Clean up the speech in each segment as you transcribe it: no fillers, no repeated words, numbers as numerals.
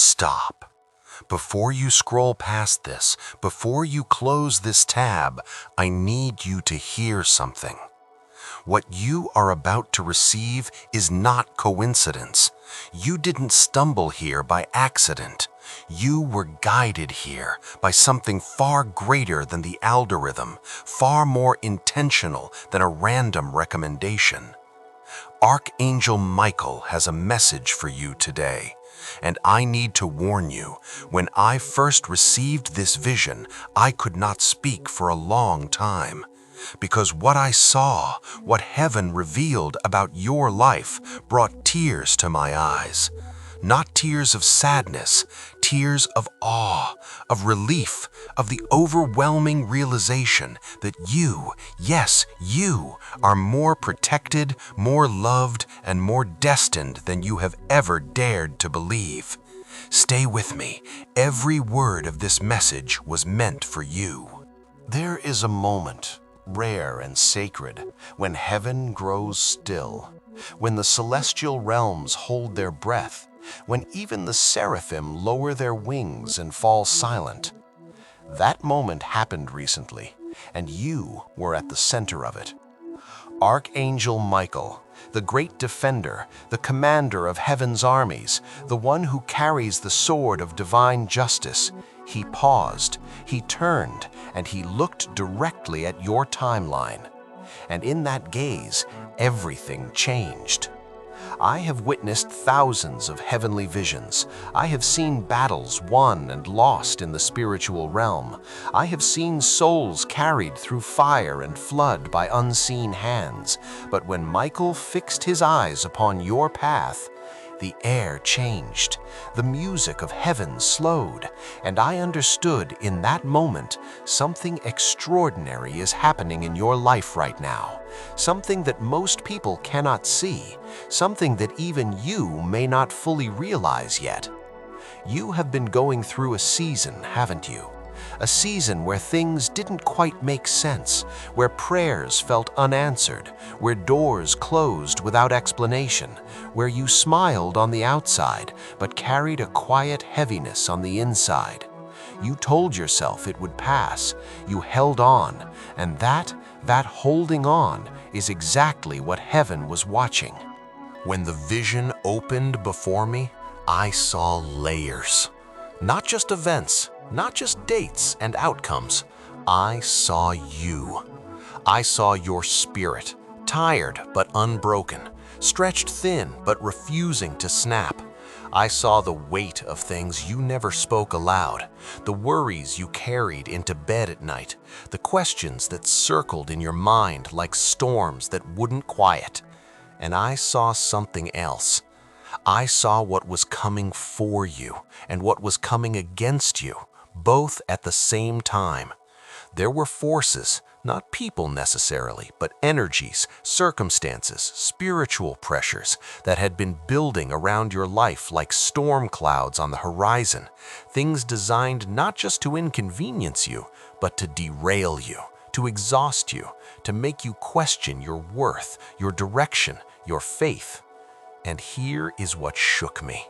Stop. Before you scroll past this, before you close this tab, I need you to hear something. What you are about to receive is not coincidence. You didn't stumble here by accident. You were guided here by something far greater than the algorithm, far more intentional than a random recommendation. Archangel Michael has a message for you today. And I need to warn you, when I first received this vision, I could not speak for a long time. Because what I saw, what heaven revealed about your life, brought tears to my eyes. Not tears of sadness, tears of awe, of relief, of the overwhelming realization that you, yes, you, are more protected, more loved, and more destined than you have ever dared to believe. Stay with me. Every word of this message was meant for you. There is a moment, rare and sacred, when heaven grows still, when the celestial realms hold their breath, when even the seraphim lower their wings and fall silent. That moment happened recently, and you were at the center of it. Archangel Michael, the great defender, the commander of heaven's armies, the one who carries the sword of divine justice, he paused, he turned, and he looked directly at your timeline. And in that gaze, everything changed. I have witnessed thousands of heavenly visions. I have seen battles won and lost in the spiritual realm. I have seen souls carried through fire and flood by unseen hands. But when Michael fixed his eyes upon your path, the air changed, the music of heaven slowed, and I understood in that moment something extraordinary is happening in your life right now, something that most people cannot see, something that even you may not fully realize yet. You have been going through a season, haven't you? A season where things didn't quite make sense, where prayers felt unanswered, where doors closed without explanation, where you smiled on the outside but carried a quiet heaviness on the inside. You told yourself it would pass, you held on, and that holding on is exactly what heaven was watching. When the vision opened before me, I saw layers. Not just events, not just dates and outcomes. I saw you. I saw your spirit, tired but unbroken, stretched thin but refusing to snap. I saw the weight of things you never spoke aloud, the worries you carried into bed at night, the questions that circled in your mind like storms that wouldn't quiet. And I saw something else. I saw what was coming for you and what was coming against you, both at the same time. There were forces, not people necessarily, but energies, circumstances, spiritual pressures that had been building around your life like storm clouds on the horizon, things designed not just to inconvenience you, but to derail you, to exhaust you, to make you question your worth, your direction, your faith. And here is what shook me.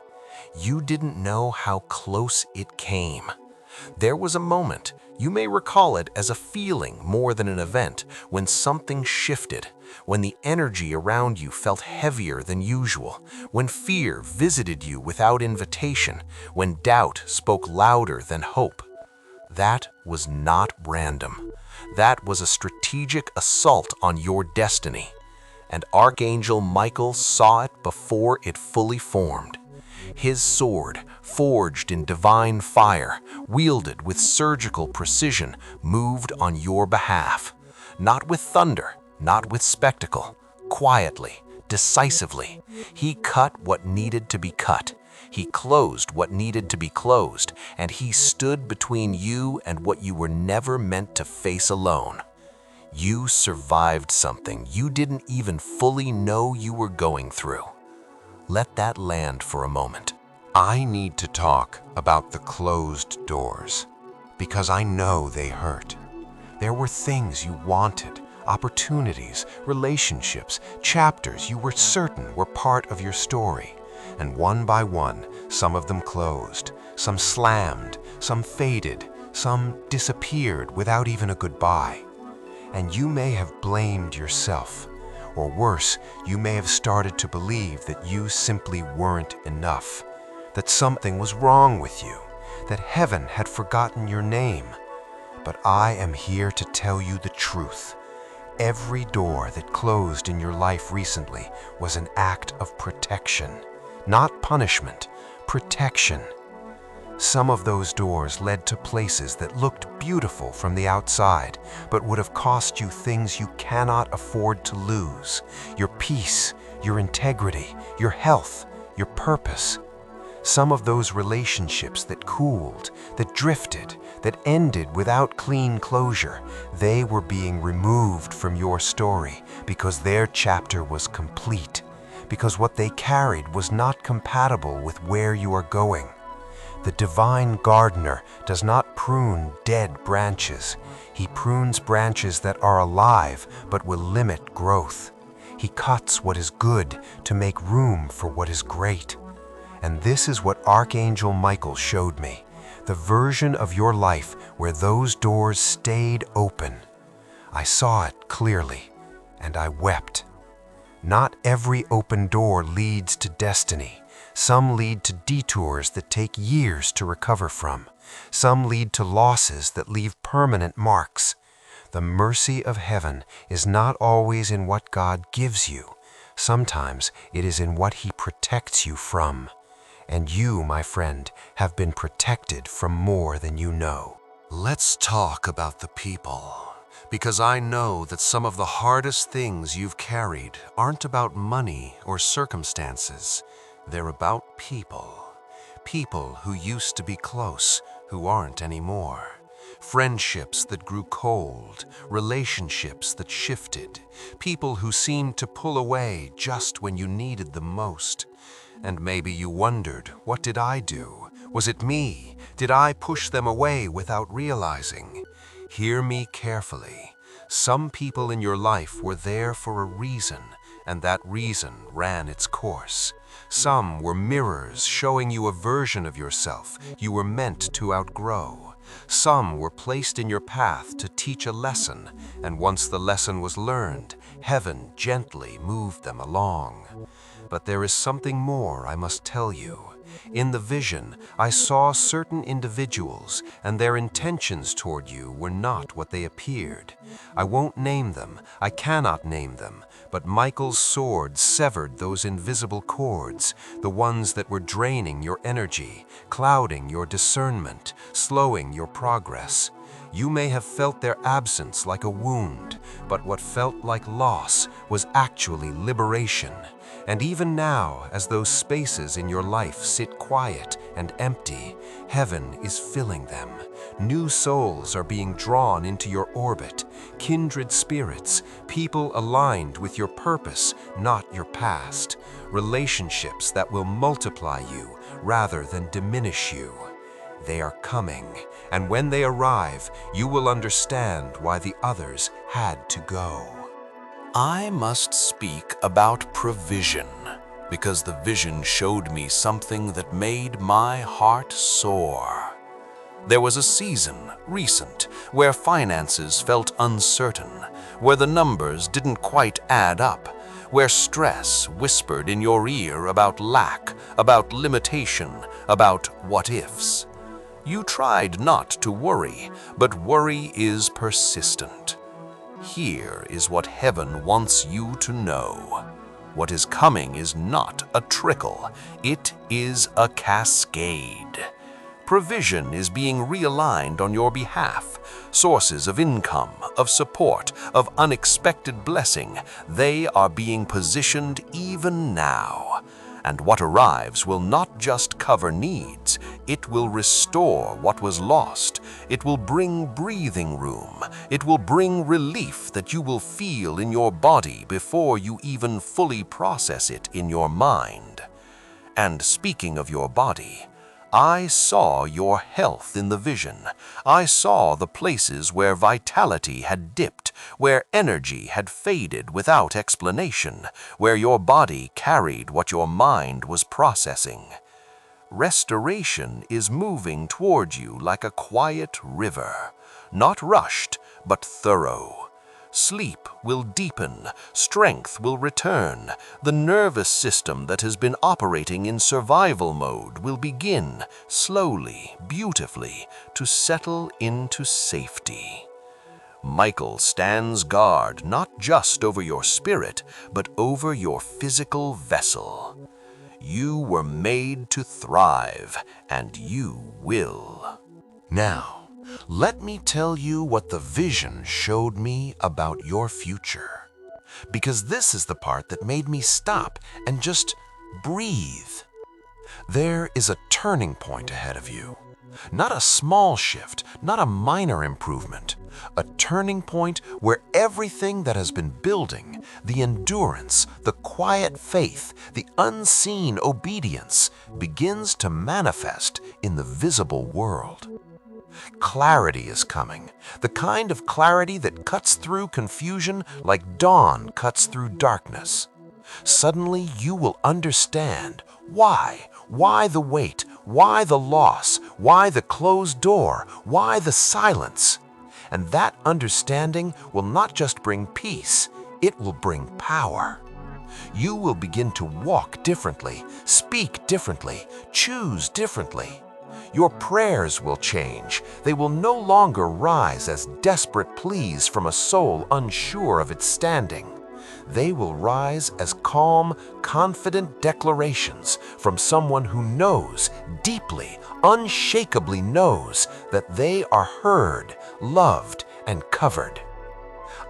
You didn't know how close it came. There was a moment, you may recall it as a feeling more than an event, when something shifted, when the energy around you felt heavier than usual, when fear visited you without invitation, when doubt spoke louder than hope. That was not random. That was a strategic assault on your destiny. And Archangel Michael saw it before it fully formed. His sword, forged in divine fire, wielded with surgical precision, moved on your behalf. Not with thunder, not with spectacle. Quietly, decisively, he cut what needed to be cut. He closed what needed to be closed, and he stood between you and what you were never meant to face alone. You survived something you didn't even fully know you were going through. Let that land for a moment. I need to talk about the closed doors, because I know they hurt. There were things you wanted, opportunities, relationships, chapters you were certain were part of your story. And one by one, some of them closed, some slammed, some faded, some disappeared without even a goodbye. And you may have blamed yourself, or worse, you may have started to believe that you simply weren't enough, that something was wrong with you, that heaven had forgotten your name. But I am here to tell you the truth. Every door that closed in your life recently was an act of protection, not punishment, protection. Some of those doors led to places that looked beautiful from the outside, but would have cost you things you cannot afford to lose: your peace, your integrity, your health, your purpose. Some of those relationships that cooled, that drifted, that ended without clean closure, they were being removed from your story because their chapter was complete, because what they carried was not compatible with where you are going. The divine gardener does not prune dead branches. He prunes branches that are alive but will limit growth. He cuts what is good to make room for what is great. And this is what Archangel Michael showed me, the version of your life where those doors stayed open. I saw it clearly, and I wept. Not every open door leads to destiny. Some lead to detours that take years to recover from. Some lead to losses that leave permanent marks. The mercy of heaven is not always in what God gives you. Sometimes it is in what He protects you from. And you, my friend, have been protected from more than you know. Let's talk about the people, because I know that some of the hardest things you've carried aren't about money or circumstances. They're about people. People who used to be close, who aren't anymore. Friendships that grew cold, relationships that shifted, people who seemed to pull away just when you needed them most. And maybe you wondered, what did I do? Was it me? Did I push them away without realizing? Hear me carefully. Some people in your life were there for a reason, and that reason ran its course. Some were mirrors showing you a version of yourself you were meant to outgrow. Some were placed in your path to teach a lesson, and once the lesson was learned, heaven gently moved them along. But there is something more I must tell you. In the vision, I saw certain individuals, and their intentions toward you were not what they appeared. I won't name them, I cannot name them, but Michael's sword severed those invisible cords, the ones that were draining your energy, clouding your discernment, slowing your progress. You may have felt their absence like a wound, but what felt like loss was actually liberation. And even now, as those spaces in your life sit quiet and empty, heaven is filling them. New souls are being drawn into your orbit, kindred spirits, people aligned with your purpose, not your past, relationships that will multiply you rather than diminish you. They are coming, and when they arrive, you will understand why the others had to go. I must speak about provision, because the vision showed me something that made my heart soar. There was a season, recent, where finances felt uncertain, where the numbers didn't quite add up, where stress whispered in your ear about lack, about limitation, about what-ifs. You tried not to worry, but worry is persistent. Here is what heaven wants you to know. What is coming is not a trickle, it is a cascade. Provision is being realigned on your behalf. Sources of income, of support, of unexpected blessing, they are being positioned even now. And what arrives will not just cover needs, it will restore what was lost. It will bring breathing room. It will bring relief that you will feel in your body before you even fully process it in your mind. And speaking of your body, I saw your health in the vision. I saw the places where vitality had dipped, where energy had faded without explanation, where your body carried what your mind was processing. Restoration is moving toward you like a quiet river, not rushed, but thorough. Sleep will deepen, strength will return, the nervous system that has been operating in survival mode will begin, slowly, beautifully, to settle into safety. Michael stands guard not just over your spirit, but over your physical vessel. You were made to thrive, and you will. Now, let me tell you what the vision showed me about your future. Because this is the part that made me stop and just breathe. There is a turning point ahead of you. Not a small shift, not a minor improvement. A turning point where everything that has been building, the endurance, the quiet faith, the unseen obedience, begins to manifest in the visible world. Clarity is coming, the kind of clarity that cuts through confusion like dawn cuts through darkness. Suddenly you will understand why the wait, why the loss, why the closed door, why the silence. And that understanding will not just bring peace, it will bring power. You will begin to walk differently, speak differently, choose differently. Your prayers will change. They will no longer rise as desperate pleas from a soul unsure of its standing. They will rise as calm, confident declarations from someone who knows, deeply, unshakably knows, that they are heard, loved, and covered.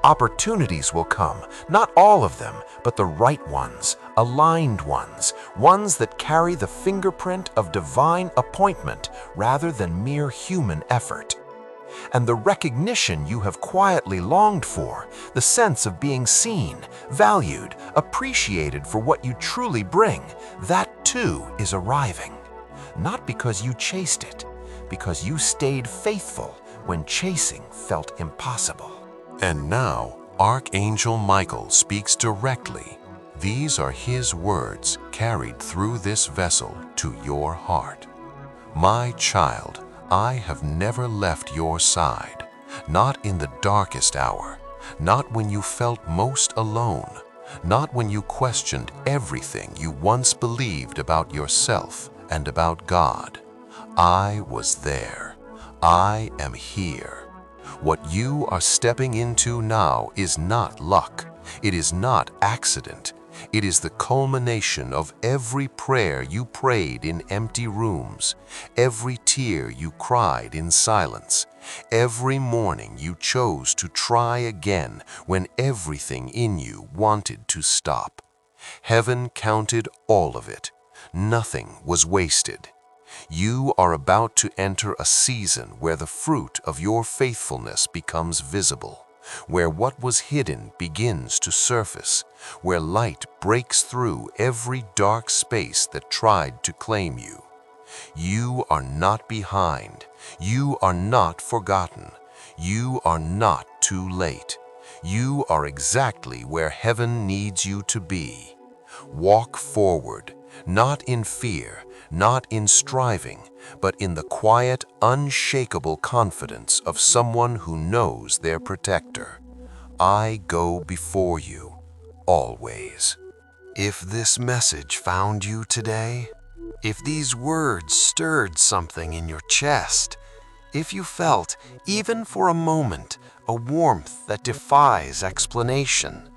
Opportunities will come, not all of them, but the right ones, aligned ones, ones that carry the fingerprint of divine appointment rather than mere human effort. And the recognition you have quietly longed for, the sense of being seen, valued, appreciated for what you truly bring, that too is arriving. Not because you chased it, because you stayed faithful when chasing felt impossible. And now, Archangel Michael speaks directly. These are his words carried through this vessel to your heart. My child, I have never left your side, not in the darkest hour, not when you felt most alone, not when you questioned everything you once believed about yourself and about God. I was there. I am here. What you are stepping into now is not luck. It is not accident. It is the culmination of every prayer you prayed in empty rooms, every tear you cried in silence, every morning you chose to try again when everything in you wanted to stop. Heaven counted all of it. Nothing was wasted. You are about to enter a season where the fruit of your faithfulness becomes visible, where what was hidden begins to surface, where light breaks through every dark space that tried to claim you. You are not behind. You are not forgotten. You are not too late. You are exactly where heaven needs you to be. Walk forward, not in fear, not in striving, but in the quiet, unshakable confidence of someone who knows their protector. I go before you, always. If this message found you today, if these words stirred something in your chest, if you felt, even for a moment, a warmth that defies explanation,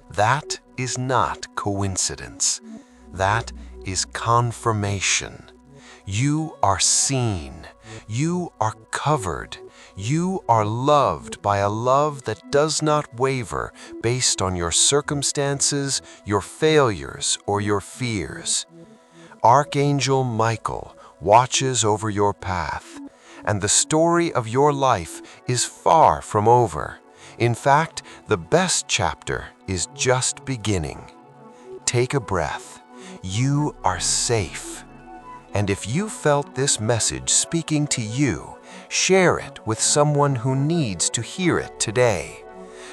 that is not coincidence. That is confirmation. You are seen. You are covered. You are loved by a love that does not waver based on your circumstances, your failures, or your fears. Archangel Michael watches over your path, and the story of your life is far from over. In fact, the best chapter is just beginning. Take a breath. You are safe. And if you felt this message speaking to you, share it with someone who needs to hear it today.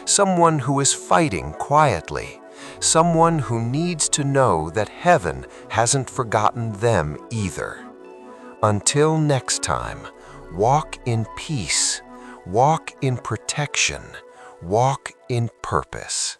Someone who is fighting quietly. Someone who needs to know that heaven hasn't forgotten them either. Until next time, walk in peace, walk in protection, walk in purpose.